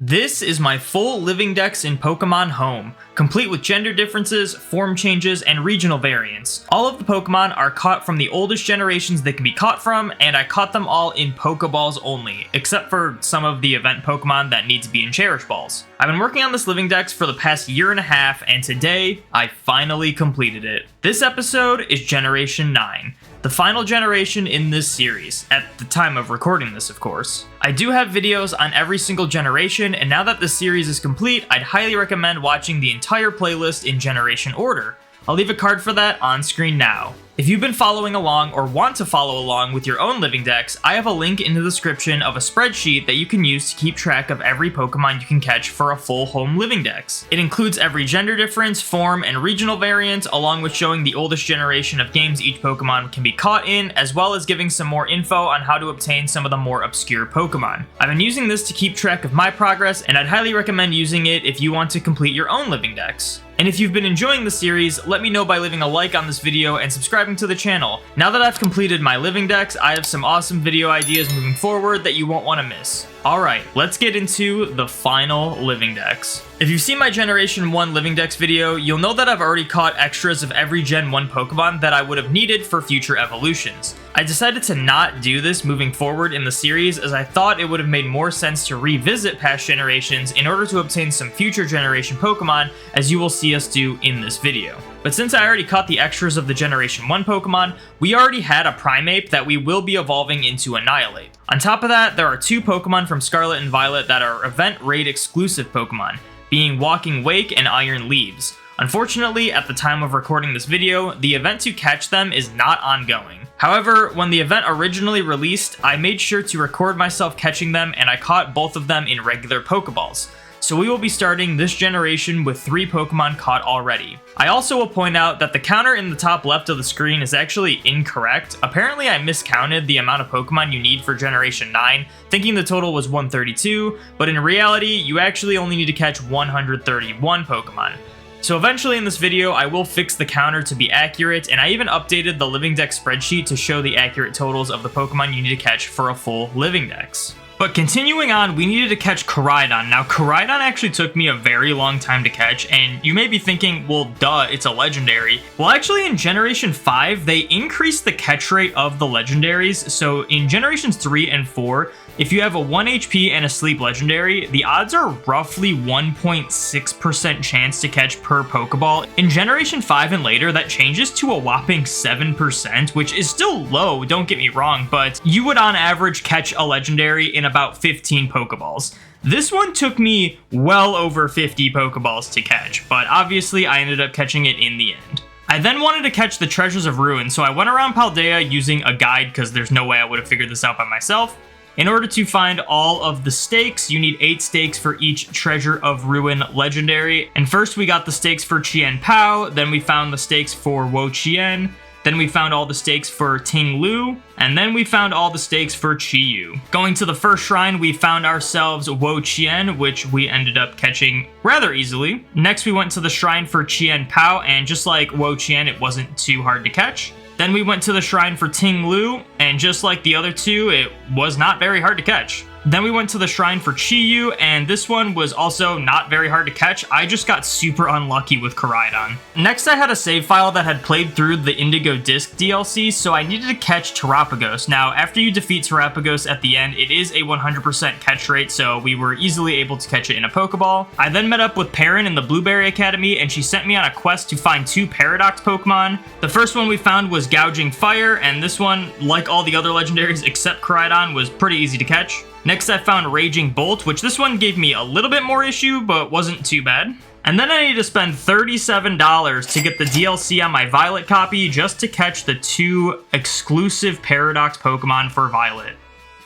This is my full living dex in Pokemon Home, complete with gender differences, form changes, and regional variants. All of the Pokemon are caught from the oldest generations they can be caught from, and I caught them all in Pokeballs only, except for some of the event Pokemon that need to be in Cherish Balls. I've been working on this living dex for the past year and a half, and today, I finally completed it. This episode is Generation 9. The final generation in this series, at the time of recording this, of course. I do have videos on every single generation, and now that the series is complete, I'd highly recommend watching the entire playlist in generation order. I'll leave a card for that on screen now. If you've been following along or want to follow along with your own living dex, I have a link in the description of a spreadsheet that you can use to keep track of every Pokemon you can catch for a full home living dex. It includes every gender difference, form, and regional variant, along with showing the oldest generation of games each Pokemon can be caught in, as well as giving some more info on how to obtain some of the more obscure Pokemon. I've been using this to keep track of my progress, and I'd highly recommend using it if you want to complete your own living dex. And if you've been enjoying the series, let me know by leaving a like on this video and subscribing to the channel. Now that I've completed my living dex, I have some awesome video ideas moving forward that you won't want to miss. Alright, let's get into the final living dex. If you've seen my Generation 1 living dex video, you'll know that I've already caught extras of every Gen 1 Pokemon that I would have needed for future evolutions. I decided to not do this moving forward in the series, as I thought it would have made more sense to revisit past generations in order to obtain some future generation Pokemon, as you will see us do in this video. But since I already caught the extras of the Generation 1 Pokemon, we already had a Primeape that we will be evolving into Annihilate. On top of that, there are two Pokemon from Scarlet and Violet that are event raid exclusive Pokemon, being Walking Wake and Iron Leaves. Unfortunately, at the time of recording this video, the event to catch them is not ongoing. However, when the event originally released, I made sure to record myself catching them, and I caught both of them in regular Pokeballs. So we will be starting this generation with 3 Pokemon caught already. I also will point out that the counter in the top left of the screen is actually incorrect. Apparently I miscounted the amount of Pokemon you need for Generation 9, thinking the total was 132, but in reality, you actually only need to catch 131 Pokemon. So eventually in this video, I will fix the counter to be accurate, and I even updated the living dex spreadsheet to show the accurate totals of the Pokemon you need to catch for a full living dex. But continuing on, we needed to catch Koraidon. Now, Koraidon actually took me a very long time to catch, and you may be thinking, well, duh, it's a legendary. Well, actually, in Generation 5, they increased the catch rate of the legendaries. So in Generations 3 and 4, if you have a 1 HP and a sleep legendary, the odds are roughly 1.6% chance to catch per Pokeball. In Generation 5 and later, that changes to a whopping 7%, which is still low, don't get me wrong, but you would on average catch a legendary in about 15 Pokeballs. This one took me well over 50 Pokeballs to catch, but obviously I ended up catching it in the end. I then wanted to catch the Treasures of Ruin, so I went around Paldea using a guide because there's no way I would have figured this out by myself. In order to find all of the stakes, you need 8 stakes for each Treasure of Ruin legendary. And first we got the stakes for Chien Pao, then we found the stakes for Wo Chien, then we found all the stakes for Ting Lu, and then we found all the stakes for Chi Yu. Going to the first shrine, we found ourselves Wo Chien, which we ended up catching rather easily. Next we went to the shrine for Chien Pao, and just like Wo Chien, it wasn't too hard to catch. Then we went to the shrine for Ting Lu, and just like the other two, it was not very hard to catch. Then we went to the shrine for Chi Yu, and this one was also not very hard to catch. I just got super unlucky with Koraidon. Next, I had a save file that had played through the Indigo Disc DLC, so I needed to catch Terapagos. Now, after you defeat Terapagos at the end, it is a 100% catch rate, so we were easily able to catch it in a Pokeball. I then met up with Perrin in the Blueberry Academy, and she sent me on a quest to find 2 Paradox Pokemon. The first one we found was Gouging Fire, and this one, like all the other legendaries except Koraidon, was pretty easy to catch. Next, I found Raging Bolt, which this one gave me a little bit more issue, but wasn't too bad. And then I needed to spend $37 to get the DLC on my Violet copy just to catch the 2 exclusive Paradox Pokemon for Violet.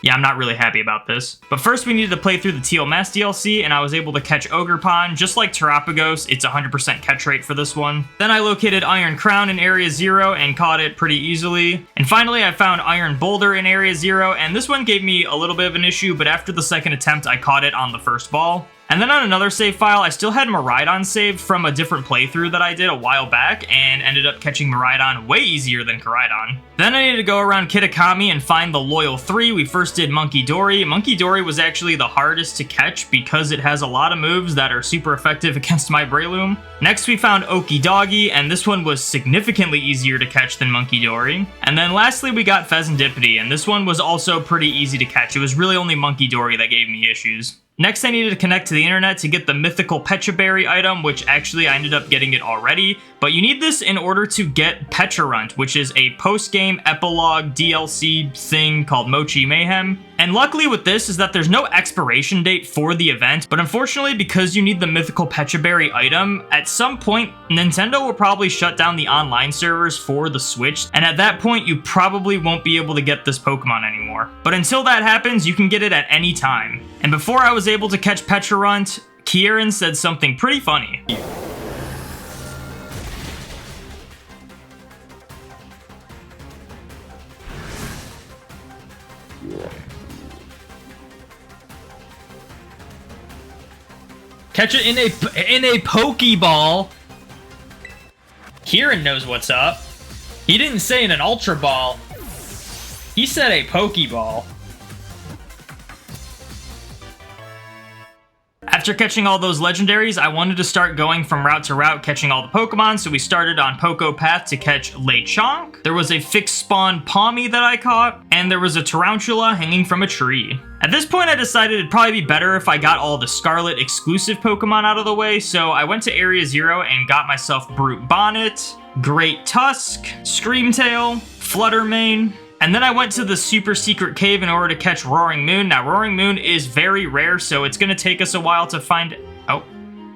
Yeah, I'm not really happy about this. But first we needed to play through the Teal Mass DLC, and I was able to catch Ogerpon. Just like Terapagos, it's 100% catch rate for this one. Then I located Iron Crown in Area 0 and caught it pretty easily. And finally I found Iron Boulder in Area 0, and this one gave me a little bit of an issue, but after the second attempt I caught it on the first ball. And then on another save file, I still had Miraidon saved from a different playthrough that I did a while back, and ended up catching Miraidon way easier than Koraidon. Then I needed to go around Kitakami and find the Loyal 3. We first did Monkey Dory. Monkey Dory was actually the hardest to catch because it has a lot of moves that are super effective against my Breloom. Next we found Okie Doggy, and this one was significantly easier to catch than Monkey Dory. And then lastly we got Pheasantipity, and this one was also pretty easy to catch. It was really only Monkey Dory that gave me issues. Next, I needed to connect to the internet to get the mythical Pecha Berry item, which actually I ended up getting it already. But you need this in order to get Pecharunt, which is a post-game epilogue DLC thing called Mochi Mayhem. And luckily with this is that there's no expiration date for the event, but unfortunately because you need the mythical Pecha Berry item, at some point Nintendo will probably shut down the online servers for the Switch, and at that point you probably won't be able to get this Pokemon anymore. But until that happens, you can get it at any time. And before I was able to catch Pecharunt, Kieran said something pretty funny. Catch it in a Pokeball. Kieran knows what's up. He didn't say in an Ultra Ball. He said a Pokeball. After catching all those legendaries, I wanted to start going from route to route catching all the Pokemon, so we started on Poco Path to catch Lechonk. There was a fixed spawn Palmy that I caught, and there was a Tarantula hanging from a tree. At this point, I decided it'd probably be better if I got all the Scarlet exclusive Pokemon out of the way, so I went to Area 0 and got myself Brute Bonnet, Great Tusk, Screamtail, Fluttermane, and then I went to the super secret cave in order to catch Roaring Moon. Now, Roaring Moon is very rare, so it's gonna take us a while to find... Oh,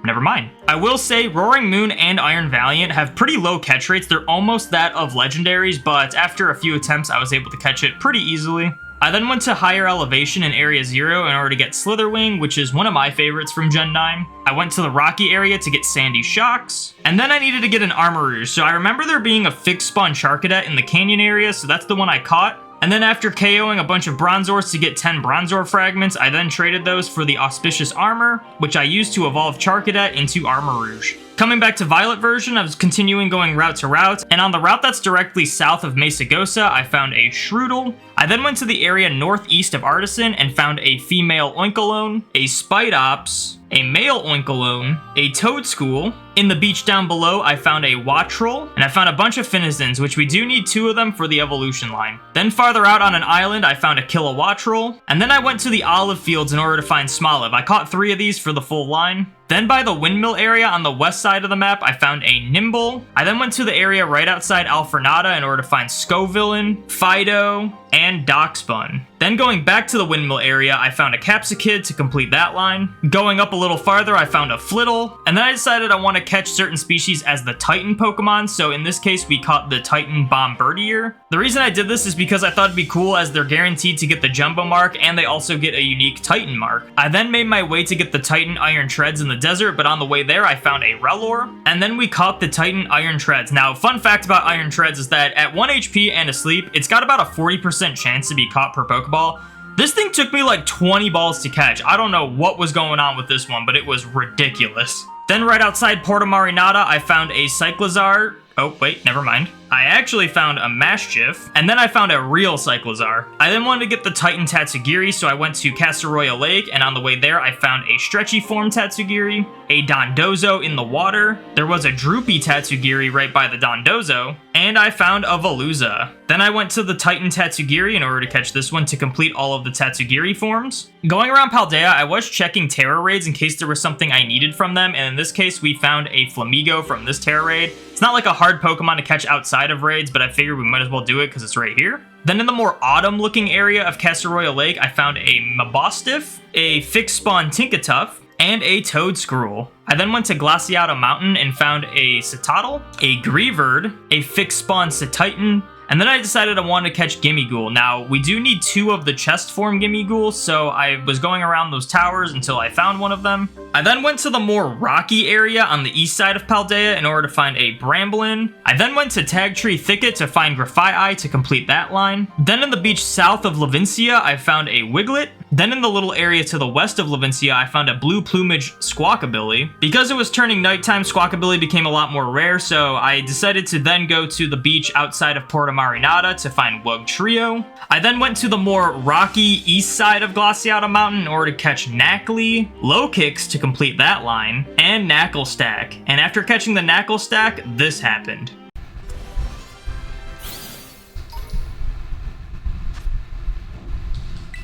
never mind. I will say Roaring Moon and Iron Valiant have pretty low catch rates. They're almost that of legendaries, but after a few attempts, I was able to catch it pretty easily. I then went to higher elevation in Area 0 in order to get Slitherwing, which is one of my favorites from Gen 9. I went to the rocky area to get Sandy Shocks, and then I needed to get an Armarouge. So I remember there being a fixed spawn Charcadet in the canyon area, so that's the one I caught. And then after KOing a bunch of Bronzors to get 10 Bronzor fragments, I then traded those for the Auspicious Armor, which I used to evolve Charcadet into Armarouge. Coming back to Violet version, I was continuing going route to route, and on the route that's directly south of Mesagosa, I found a Shroodle. I then went to the area northeast of Artisan and found a female Oinkologne, a Spidops, a male Oinkologne, a Toadschool. In the beach down below, I found a Wattrel, and I found a bunch of Finizons, which we do need 2 of them for the evolution line. Then farther out on an island, I found a Kilowattrel, and then I went to the olive fields in order to find Smoliv. I caught 3 of these for the full line. Then by the windmill area on the west side of the map, I found a Nimble. I then went to the area right outside Alfornada in order to find Scovillain, Fido, and Doxbun. Then going back to the windmill area, I found a Capsakid to complete that line. Going up a little farther, I found a Flittle, and then I decided I want to catch certain species as the Titan Pokemon, so in this case, we caught the Titan Bombirdier. The reason I did this is because I thought it'd be cool as they're guaranteed to get the Jumbo mark, and they also get a unique Titan mark. I then made my way to get the Titan Iron Treads in the desert, but on the way there, I found a Rellor, and then we caught the Titan Iron Treads. Now, fun fact about Iron Treads is that at 1 HP and asleep, it's got about a 40% chance to be caught per Pokeball. This thing took me like 20 balls to catch. I don't know what was going on with this one, but it was ridiculous. Then right outside Porto Marinata, I found a Cyclizar. Oh, wait, never mind. I actually found a Mashchiff, and then I found a real Cyclizar. I then wanted to get the Titan Tatsugiri, so I went to Castaroya Lake, and on the way there, I found a stretchy form Tatsugiri, a Dondozo in the water, there was a droopy Tatsugiri right by the Dondozo, and I found a Veluza. Then I went to the Titan Tatsugiri in order to catch this one to complete all of the Tatsugiri forms. Going around Paldea, I was checking Terra raids in case there was something I needed from them, and in this case, we found a Flamigo from this Terra raid. It's not like a hard Pokemon to catch outside of raids, but I figured we might as well do it because it's right here. Then in the more autumn-looking area of Castaroya Lake, I found a Mabostiff, a fixed spawn Tinkatuff, and a Toadscruel. I then went to Glaciata Mountain and found a Citadel, a Greavard, a fixed spawn Cetitan, and then I decided I wanted to catch Gimmighoul. Now, we do need 2 of the chest form Gimmighoul, so I was going around those towers until I found one of them. I then went to the more rocky area on the east side of Paldea in order to find a Bramblin. I then went to Tagtree Thicket to find Grafaiai to complete that line. Then in the beach south of Levincia, I found a Wiglet. Then in the little area to the west of Levincia, I found a blue plumage Squawkabilly. Because it was turning nighttime, Squawkabilly became a lot more rare, so I decided to then go to the beach outside of Porta Marinata to find Wugtrio. I then went to the more rocky east side of Glaciata Mountain in order to catch Knackley, Low-Kicks to complete that line, and Knacklestack. And after catching the Knacklestack, this happened.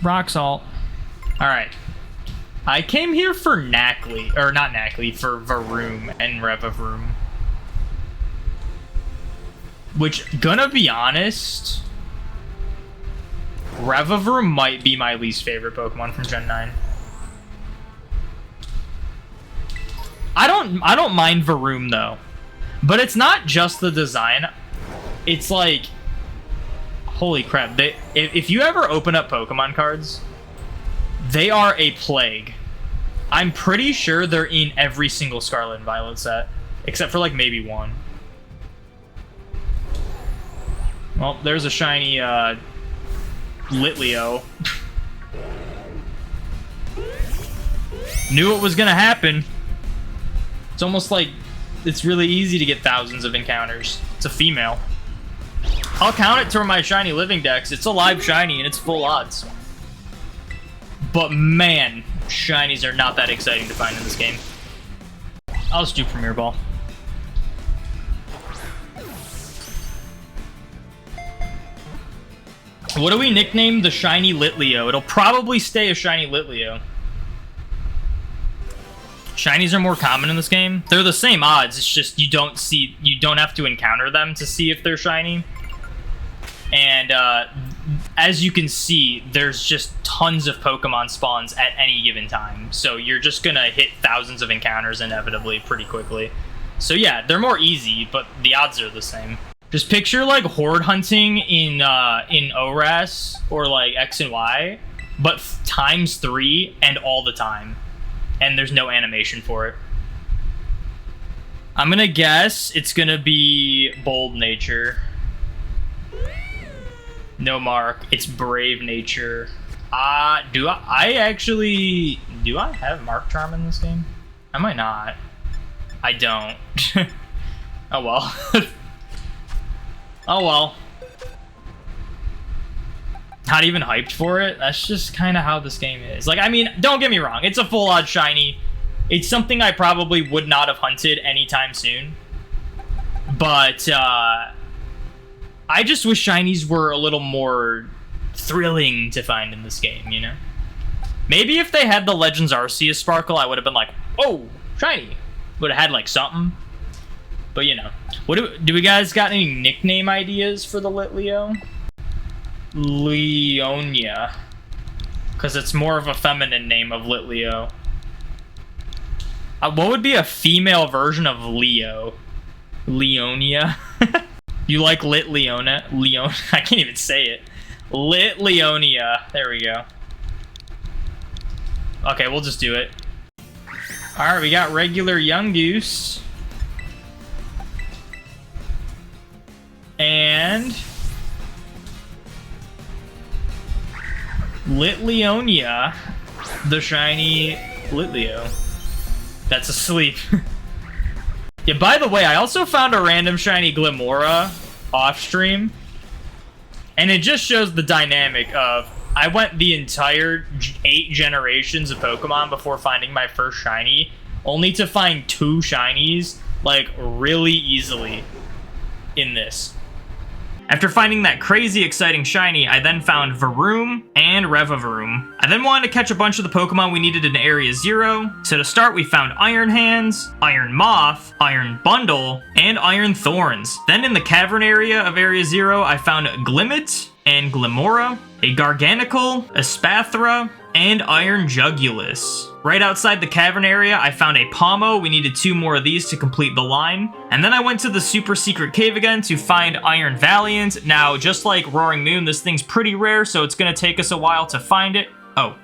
Rock Salt. Alright. I came here for Knackley, or not Knackley, for Varoom and Revavroom. Which, gonna be honest, Revavroom might be my least favorite Pokemon from Gen 9. I don't mind Varoom though. But it's not just the design. It's like, holy crap, if you ever open up Pokemon cards, they are a plague. I'm pretty sure they're in every single Scarlet and Violet set, except for like maybe one. Well, there's a shiny Litleo. Knew it was gonna happen. It's almost like it's really easy to get thousands of encounters. It's a female. I'll count it to my shiny living dex. It's a live shiny and it's full odds. But man, shinies are not that exciting to find in this game. I'll just do Premier Ball. What do we nickname the shiny Litleo? It'll probably stay a shiny Litleo. Shinies are more common in this game. They're the same odds, it's just you don't have to encounter them to see if they're shiny. And as you can see, there's just tons of Pokemon spawns at any given time. So you're just gonna hit thousands of encounters inevitably pretty quickly. So yeah, they're more easy, but the odds are the same. Just picture like horde hunting in ORAS or like X and Y, but ×3 and all the time. And there's no animation for it. I'm gonna guess it's gonna be Bold Nature. No mark. It's Brave Nature. Do I have Mark Charm in this game? I might not. I don't. Oh well. Oh well. Not even hyped for it. That's just kind of how this game is. Like, I mean, don't get me wrong. It's a full odd shiny. It's something I probably would not have hunted anytime soon. But, I just wish shinies were a little more thrilling to find in this game, you know? Maybe if they had the Legends Arceus Sparkle, I would have been like, oh, shiny. Would have had, like, something. But, you know. Do we guys got any nickname ideas for the Litleo? Leonia. Because it's more of a feminine name of Litleo. What would be a female version of Leo? Leonia? You like Lit Leona? I can't even say it. Lit Leonia. There we go. Okay, we'll just do it. Alright, we got regular Yungoos. And Litleonia, the shiny Litleo. That's asleep. Yeah, by the way, I also found a random shiny Glimora off stream. And it just shows the dynamic of, I went the entire 8 generations of Pokemon before finding my first shiny, only to find 2 shinies, like, really easily in this. After finding that crazy exciting shiny, I then found Varoom and Revavroom. I then wanted to catch a bunch of the Pokemon we needed in Area 0. So to start, we found Iron Hands, Iron Moth, Iron Bundle, and Iron Thorns. Then in the cavern area of Area 0, I found Glimmet and Glimora, a Garganical, a Spathra, and Iron Jugulus. Right outside the cavern area, I found a Pomo. We needed 2 more of these to complete the line. And then I went to the super secret cave again to find Iron Valiant. Now, just like Roaring Moon, this thing's pretty rare, so it's gonna take us a while to find it. Oh,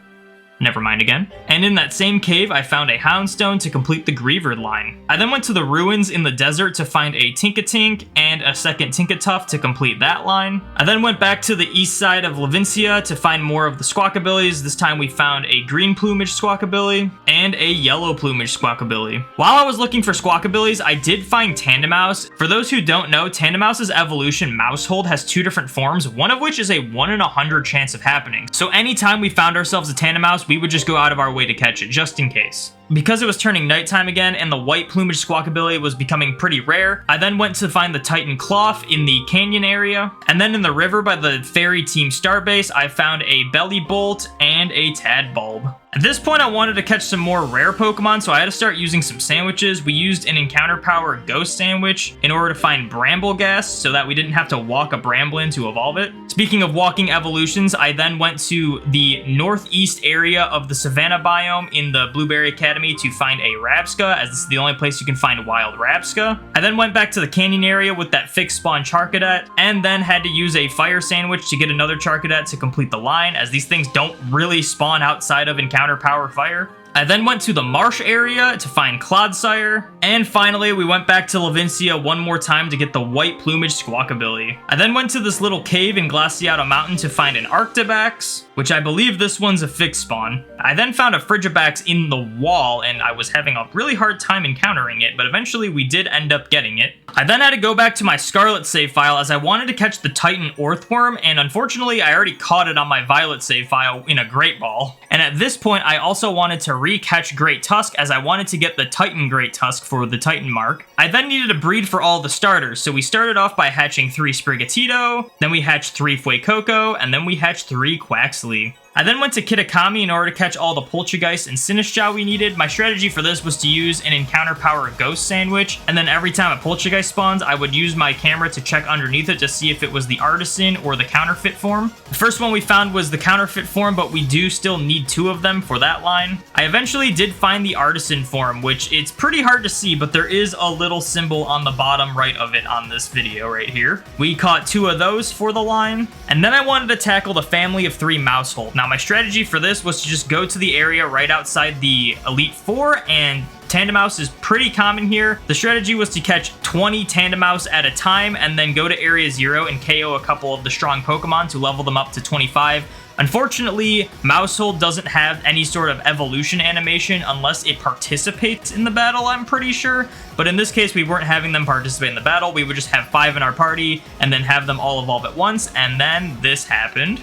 Never mind again. And in that same cave, I found a Houndstone to complete the Griever line. I then went to the ruins in the desert to find a Tinkatink and a second Tinkatuff to complete that line. I then went back to the east side of Levincia to find more of the Squawkabillies. This time we found a green plumage Squawkabilly and a yellow plumage Squawkabilly. While I was looking for Squawkabillies, I did find Tandemaus. For those who don't know, Tandemaus's evolution Maushold has two different forms, one of which is a 1 in 100 chance of happening. So anytime we found ourselves a Tandemaus, we would just go out of our way to catch it, just in case. Because it was turning nighttime again and the white plumage Squawkabilly was becoming pretty rare, I then went to find the Titan Cloth in the canyon area, and then in the river by the Fairy Team Starbase, I found a Bellybolt and a Tadbulb. At this point, I wanted to catch some more rare Pokemon, so I had to start using some sandwiches. We used an Encounter Power Ghost Sandwich in order to find Brambleghast so that we didn't have to walk a Bramblin to evolve it. Speaking of walking evolutions, I then went to the northeast area of the Savannah biome in the Blueberry Academy to find a Rabsca, as this is the only place you can find wild Rabsca. I then went back to the canyon area with that fixed spawn Charcadet, and then had to use a Fire Sandwich to get another Charcadet to complete the line, as these things don't really spawn outside of Encounter Power Fire. I then went to the marsh area to find Clodsire, and finally we went back to Levincia one more time to get the white plumage Squawkabilly. I then went to this little cave in Glaciato Mountain to find an Arctibax, which I believe this one's a fixed spawn. I then found a Frigibax in the wall, and I was having a really hard time encountering it, but eventually we did end up getting it. I then had to go back to my Scarlet save file as I wanted to catch the Titan Orthworm, and unfortunately I already caught it on my Violet save file in a Great Ball. And at this point I also wanted to re-catch Great Tusk as I wanted to get the Titan Great Tusk for the Titan mark. I then needed a breed for all the starters, so we started off by hatching 3 Sprigatito, then we hatched 3 Fuecoco, and then we hatched 3 Quaxley. I then went to Kitakami in order to catch all the Poltergeist and Sinistcha we needed. My strategy for this was to use an Encounter Power Ghost Sandwich, and then every time a Poltergeist spawns, I would use my camera to check underneath it to see if it was the Artisan or the Counterfeit form. The first one we found was the Counterfeit form, but we do still need 2 of them for that line. I eventually did find the Artisan form, which it's pretty hard to see, but there is a little symbol on the bottom right of it on this video right here. We caught 2 of those for the line, and then I wanted to tackle the family of 3 Maushold. Now, my strategy for this was to just go to the area right outside the Elite Four, and Tandemaus is pretty common here. The strategy was to catch 20 Tandemaus at a time and then go to Area 0 and KO a couple of the strong Pokemon to level them up to 25. Unfortunately, Maushold doesn't have any sort of evolution animation unless it participates in the battle, I'm pretty sure. But in this case, we weren't having them participate in the battle. We would just have 5 in our party and then have them all evolve at once, and then this happened.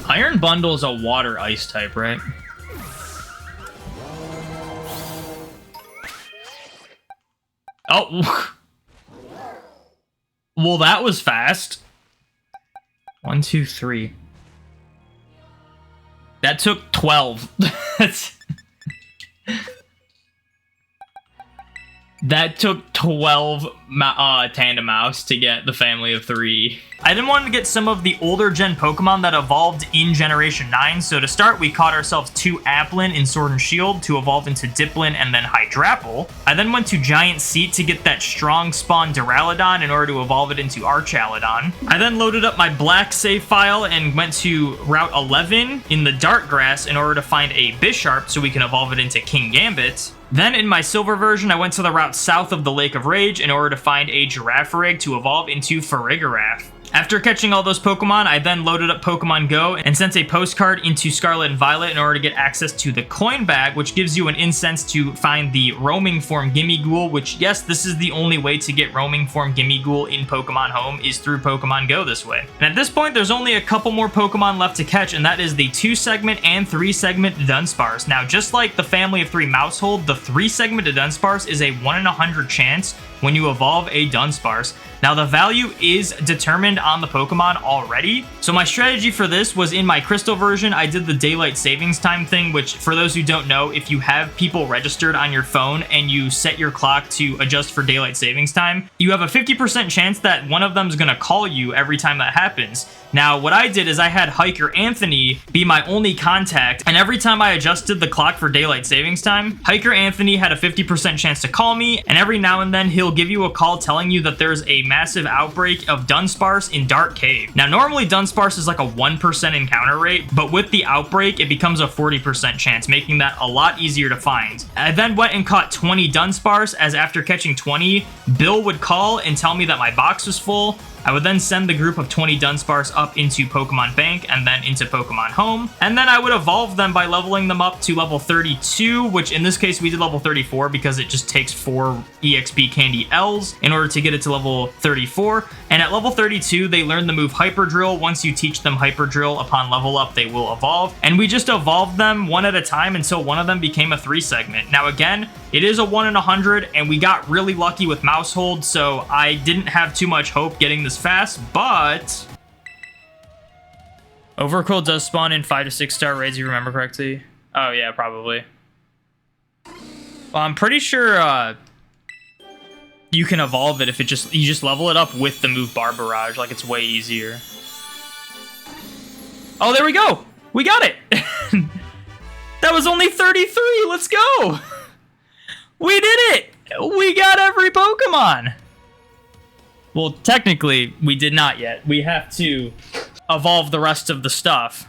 Iron Bundle is a water ice type, right? Oh. Well, that was fast. 1, 2, 3. That took 12. That took 12 Tandemaus to get the family of 3. I then wanted to get some of the older gen Pokemon that evolved in Generation 9, so to start we caught ourselves 2 Applin in Sword and Shield to evolve into Diplin and then Hydrapple. I then went to Giant Seat to get that strong spawn Duraludon in order to evolve it into Archaludon. I then loaded up my black save file and went to Route 11 in the Dark Grass in order to find a Bisharp so we can evolve it into King Gambit. Then in my silver version, I went to the route south of the Lake of Rage in order to find a Girafarig to evolve into Farigiraf. After catching all those Pokemon, I then loaded up Pokemon Go and sent a postcard into Scarlet and Violet in order to get access to the coin bag, which gives you an incense to find the roaming form Gimmighoul, which, yes, this is the only way to get roaming form Gimmighoul in Pokemon Home is through Pokemon Go this way. And at this point, there's only a couple more Pokemon left to catch, and that is the 2-segment and 3-segment Dunsparce. Now, just like the family of 3 Maushold, the 3-segment Dunsparce is a 1 in 100 chance when you evolve a Dunsparce. Now, the value is determined on the Pokemon already, so my strategy for this was in my Crystal version, I did the Daylight Savings Time thing, which, for those who don't know, if you have people registered on your phone and you set your clock to adjust for Daylight Savings Time, you have a 50% chance that one of them is going to call you every time that happens. Now, what I did is I had Hiker Anthony be my only contact, and every time I adjusted the clock for Daylight Savings Time, Hiker Anthony had a 50% chance to call me, and every now and then he'll give you a call telling you that there's a massive outbreak of Dunsparce in Dark Cave. Now, normally Dunsparce is like a 1% encounter rate, but with the outbreak, it becomes a 40% chance, making that a lot easier to find. I then went and caught 20 Dunsparce, as after catching 20, Bill would call and tell me that my box was full. I would then send the group of 20 Dunsparce up into Pokemon Bank and then into Pokemon Home. And then I would evolve them by leveling them up to level 32, which in this case we did level 34 because it just takes 4 EXP Candy L's in order to get it to level 34. And at level 32, they learn the move Hyper Drill. Once you teach them Hyper Drill, upon level up, they will evolve. And we just evolved them one at a time until one of them became a 3 segment. Now again, it is a 1 in 100, and we got really lucky with Mouse Hold, so I didn't have too much hope getting this fast, but Overcold does spawn in 5 to 6 star raids, you remember correctly? Oh yeah, probably. Well, I'm pretty sure you can evolve it if you just level it up with the move Bar Barrage. Like, it's way easier. Oh, there we go. We got it. That was only 33. Let's go. We did it. We got every Pokemon. Well, technically, we did not yet. We have to evolve the rest of the stuff.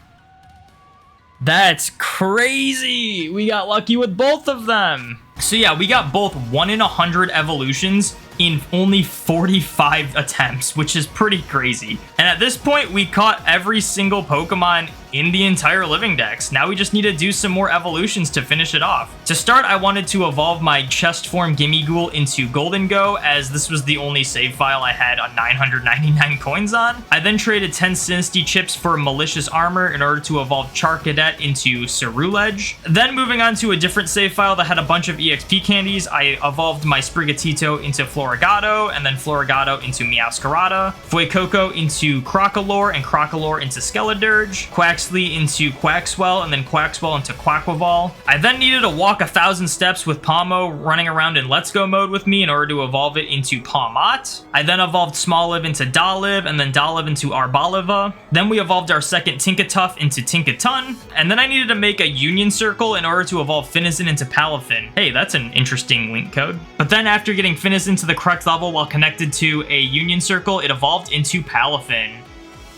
That's crazy. We got lucky with both of them. So yeah, we got both 1 in 100 evolutions in only 45 attempts, which is pretty crazy. And at this point, we caught every single Pokemon in the entire Living Dex. Now we just need to do some more evolutions to finish it off. To start, I wanted to evolve my chest form Gimmighoul into Golden Go, as this was the only save file I had on 999 coins on. I then traded 10 Sinistea chips for Malicious Armor in order to evolve Charcadet into Ceruledge. Then moving on to a different save file that had a bunch of EXP candies, I evolved my Sprigatito into Floragato, and then Floragato into Meowscarada, Fuecoco into Crocalor, and Crocalor into Skeledirge, Quaxly into Quaxwell, and then Quaxwell into Quaquaval. I then needed to walk 1,000 steps with Pawmo running around in Let's Go mode with me in order to evolve it into Pawmot. I then evolved Smoliv into Doliv, and then Doliv into Arboliva. Then we evolved our second Tinkatuff into Tinkatun, and then I needed to make a Union Circle in order to evolve Finizen into Palafin. Hey, that's an interesting link code. But then after getting Finizen to the correct level while connected to a Union Circle, it evolved into Palafin.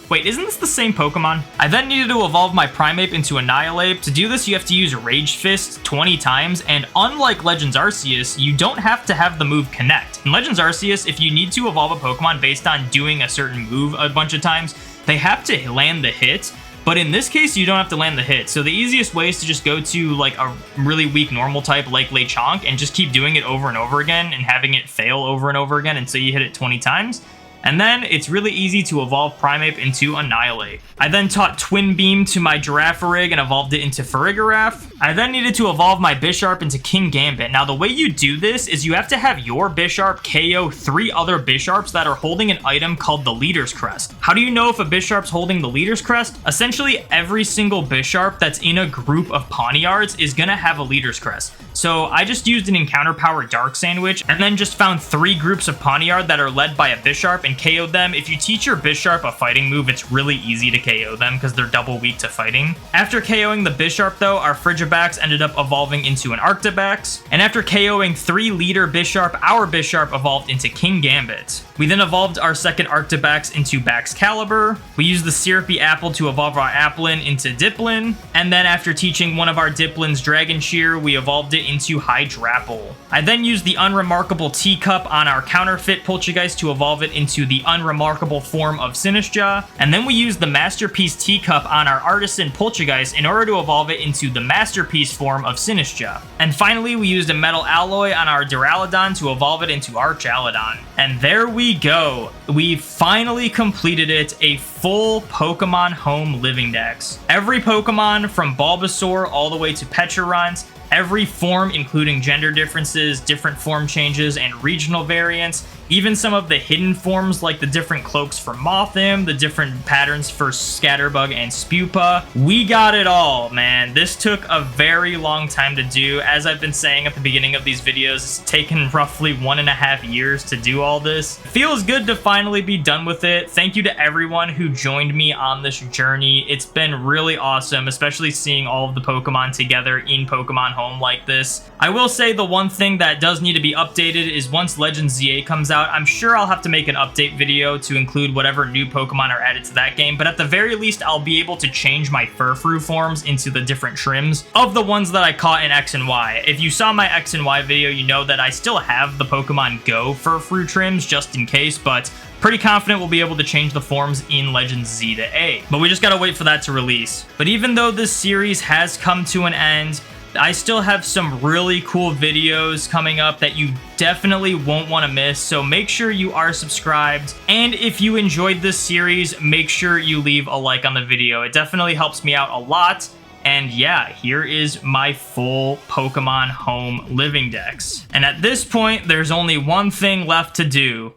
Wait, isn't this the same Pokemon? I then needed to evolve my Primeape into Annihilate. To do this, you have to use Rage Fist 20 times, and unlike Legends Arceus, you don't have to have the move connect. In Legends Arceus, if you need to evolve a Pokemon based on doing a certain move a bunch of times, they have to land the hit. But in this case, you don't have to land the hit. So the easiest way is to just go to like a really weak normal type like Lechonk and just keep doing it over and over again and having it fail over and over again until you hit it 20 times. And then it's really easy to evolve Primeape into Annihilate. I then taught Twin Beam to my Girafarig and evolved it into Farigiraf. I then needed to evolve my Bisharp into King Gambit. Now the way you do this is you have to have your Bisharp KO 3 other Bisharps that are holding an item called the Leader's Crest. How do you know if a Bisharp's holding the Leader's Crest? Essentially every single Bisharp that's in a group of Pawniards is gonna have a Leader's Crest. So I just used an encounter power Dark Sandwich and then just found 3 groups of Pawniard that are led by a Bisharp and KO'd them. If you teach your Bisharp a fighting move, it's really easy to KO them because they're double weak to fighting. After KOing the Bisharp though, our Frigibax ended up evolving into an Arctibax. And after KOing 3 leader Bisharp, our Bisharp evolved into King Gambit. We then evolved our second Arctibax into Baxcalibur. We used the Syrupy Apple to evolve our Applin into Diplin. And then after teaching one of our Diplins Dragon Shear, we evolved it into Hydrapple. I then used the Unremarkable Teacup on our Counterfeit Poltergeist to evolve it into the Unremarkable form of Sinistcha. And then we used the Masterpiece Teacup on our Artisan Poltergeist in order to evolve it into the Masterpiece form of Sinistcha. And finally, we used a Metal Alloy on our Duraludon to evolve it into Archaludon. And there we go. We finally completed it, a full Pokemon Home Living Dex. Every Pokemon from Bulbasaur all the way to Pecharunt, every form including gender differences, different form changes, and regional variants, even some of the hidden forms like the different cloaks for Mothim, the different patterns for Scatterbug and Spupa. We got it all, man. This took a very long time to do. As I've been saying at the beginning of these videos, it's taken roughly 1.5 years to do all this. It feels good to finally be done with it. Thank you to everyone who joined me on this journey. It's been really awesome, especially seeing all of the Pokemon together in Pokemon Home like this. I will say the one thing that does need to be updated is once Legends ZA comes out, out, I'm sure I'll have to make an update video to include whatever new Pokemon are added to that game, but at the very least, I'll be able to change my Furfrou forms into the different trims of the ones that I caught in X and Y. If you saw my X and Y video, you know that I still have the Pokemon Go Furfrou trims just in case, but pretty confident we'll be able to change the forms in Legends Z to A. But we just gotta wait for that to release. But even though this series has come to an end, I still have some really cool videos coming up that you definitely won't want to miss, so make sure you are subscribed. And if you enjoyed this series, make sure you leave a like on the video. It definitely helps me out a lot. And yeah, here is my full Pokemon Home Living Dex. And at this point, there's only one thing left to do.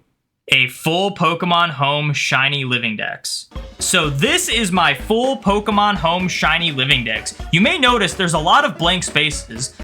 A full Pokemon Home Shiny Living Dex. So this is my full Pokemon Home Shiny Living Dex. You may notice there's a lot of blank spaces.